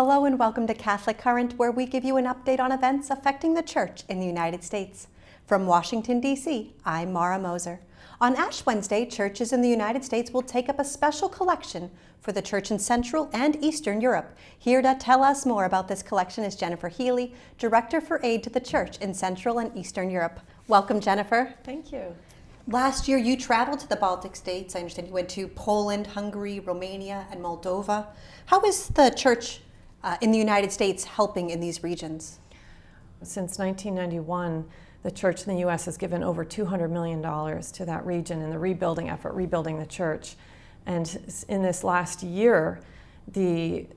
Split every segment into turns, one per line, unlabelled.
Hello and welcome to Catholic Current, where we give you an update on events affecting the Church in the United States. From Washington, D.C., I'm Mara Moser. On Ash Wednesday, churches in the United States will take up a special collection for the Church in Central and Eastern Europe. Here to tell us more about this collection is Jennifer Healy, Director for Aid to the Church in Central and Eastern Europe. Welcome, Jennifer.
Thank you.
Last year, you traveled to the Baltic states. I understand you went to Poland, Hungary, Romania, and Moldova. How is the Church in the United States helping in these regions?
Since 1991, the Church in the U.S. has given over $200 million to that region in the rebuilding effort, rebuilding the Church. And in this last year,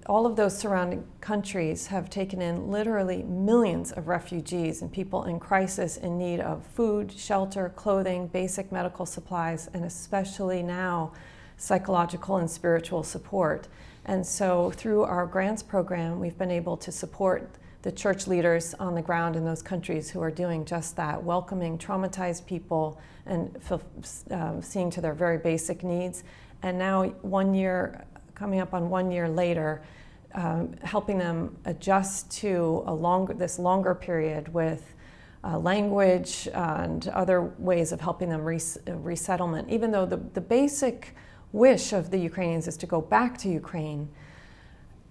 all of those surrounding countries have taken in literally millions of refugees and people in crisis in need of food, shelter, clothing, basic medical supplies, and especially now, psychological and spiritual support. And so through our grants program, we've been able to support the church leaders on the ground in those countries who are doing just that, welcoming traumatized people and seeing to their very basic needs. And now coming up on 1 year later, helping them adjust to this longer period with language and other ways of helping them resettlement. Even though the basic wish of the Ukrainians is to go back to Ukraine,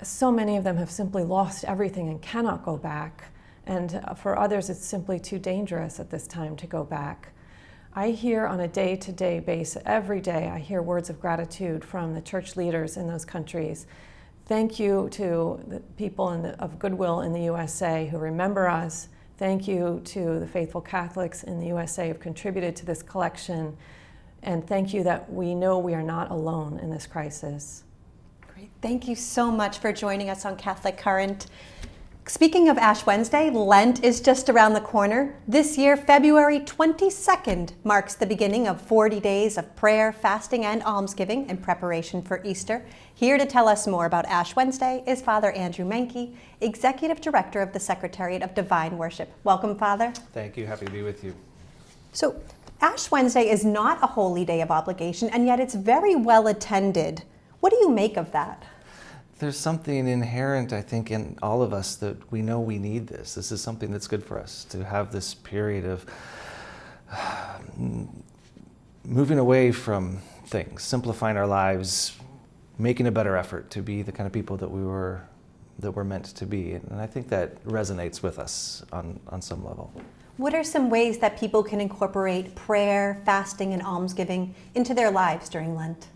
so many of them have simply lost everything and cannot go back. And for others, it's simply too dangerous at this time to go back. I hear on a day-to-day basis, every day, I hear words of gratitude from the church leaders in those countries. Thank you to the people of goodwill in the USA who remember us. Thank you to the faithful Catholics in the USA who have contributed to this collection. And thank you that we know we are not alone in this crisis.
Great. Thank you so much for joining us on Catholic Current. Speaking of Ash Wednesday, Lent is just around the corner. This year, February 22nd marks the beginning of 40 days of prayer, fasting, and almsgiving in preparation for Easter. Here to tell us more about Ash Wednesday is Father Andrew Menke, Executive Director of the Secretariat of Divine Worship. Welcome, Father.
Thank you. Happy to be with you.
So, Ash Wednesday is not a holy day of obligation, and yet it's very well attended. What do you make of that?
There's something inherent, I think, in all of us that we know we need this. This is something that's good for us, to have this period of moving away from things, simplifying our lives, making a better effort to be the kind of people that we're meant to be. And I think that resonates with us on some level.
What are some ways that people can incorporate prayer, fasting, and almsgiving into their lives during Lent?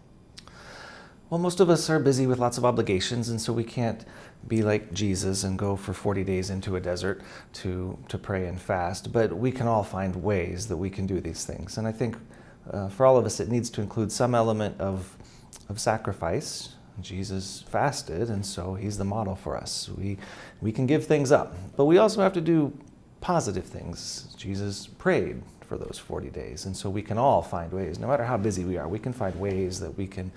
Well, most of us are busy with lots of obligations, and so we can't be like Jesus and go for 40 days into a desert to pray and fast, but we can all find ways that we can do these things. And I think for all of us, it needs to include some element of sacrifice. Jesus fasted, and so he's the model for us. We can give things up, but we also have to do positive things. Jesus prayed for those 40 days, and so we can all find ways, no matter how busy we are, we can find ways that we can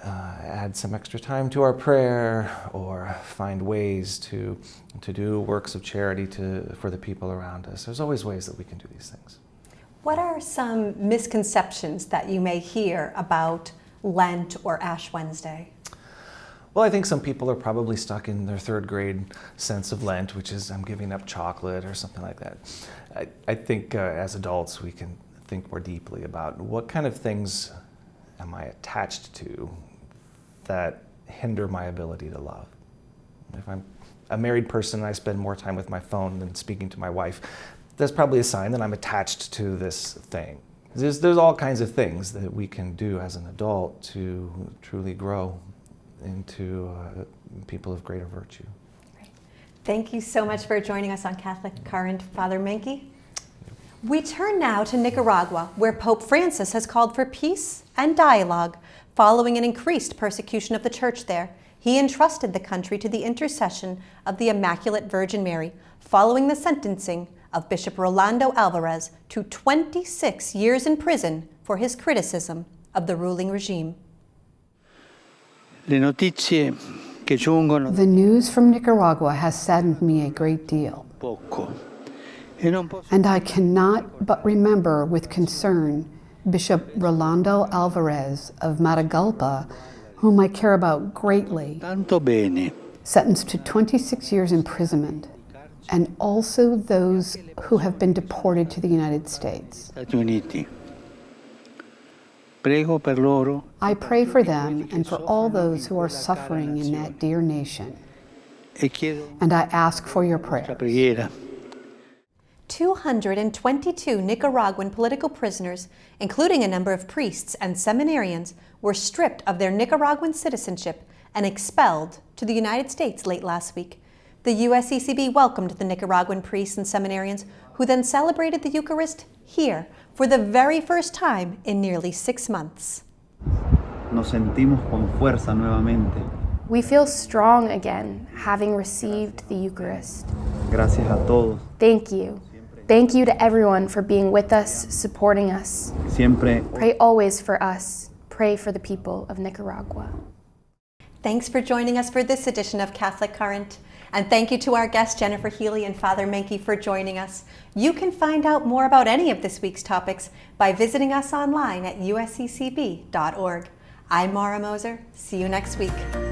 add some extra time to our prayer, or find ways to do works of charity for the people around us. There's always ways that we can do these things.
What are some misconceptions that you may hear about Lent or Ash Wednesday?
Well, I think some people are probably stuck in their third grade sense of Lent, which is I'm giving up chocolate or something like that. I think as adults we can think more deeply about what kind of things am I attached to that hinder my ability to love. If I'm a married person and I spend more time with my phone than speaking to my wife, that's probably a sign that I'm attached to this thing. There's all kinds of things that we can do as an adult to truly grow into people of greater virtue.
Great. Thank you so much for joining us on Catholic Current, Father Menke. We turn now to Nicaragua, where Pope Francis has called for peace and dialogue following an increased persecution of the church there. He entrusted the country to the intercession of the Immaculate Virgin Mary following the sentencing of Bishop Rolando Alvarez to 26 years in prison for his criticism of the ruling regime.
The news from Nicaragua has saddened me a great deal. And I cannot but remember with concern Bishop Rolando Alvarez of Matagalpa, whom I care about greatly, sentenced to 26 years imprisonment, and also those who have been deported to the United States.
Stati Uniti. Prego per loro
I pray for them and for all those who are suffering in that dear nation,
e chiedo
and I ask for your
la
prayer.
preghiera.
222 Nicaraguan political prisoners, including a number of priests and seminarians, were stripped of their Nicaraguan citizenship and expelled to the United States late last week. The USCCB welcomed the Nicaraguan priests and seminarians, who then celebrated the Eucharist here for the very first time in nearly 6 months.
Nos sentimos con fuerza nuevamente.
We feel strong again, having received the Eucharist.
Gracias a todos.
Thank you. Thank you to everyone for being with us, supporting us.
Siempre
Pray always for us. Pray for the people of Nicaragua.
Thanks for joining us for this edition of Catholic Current. And thank you to our guests, Jennifer Healy and Father Menke, for joining us. You can find out more about any of this week's topics by visiting us online at usccb.org. I'm Mara Moser. See you next week.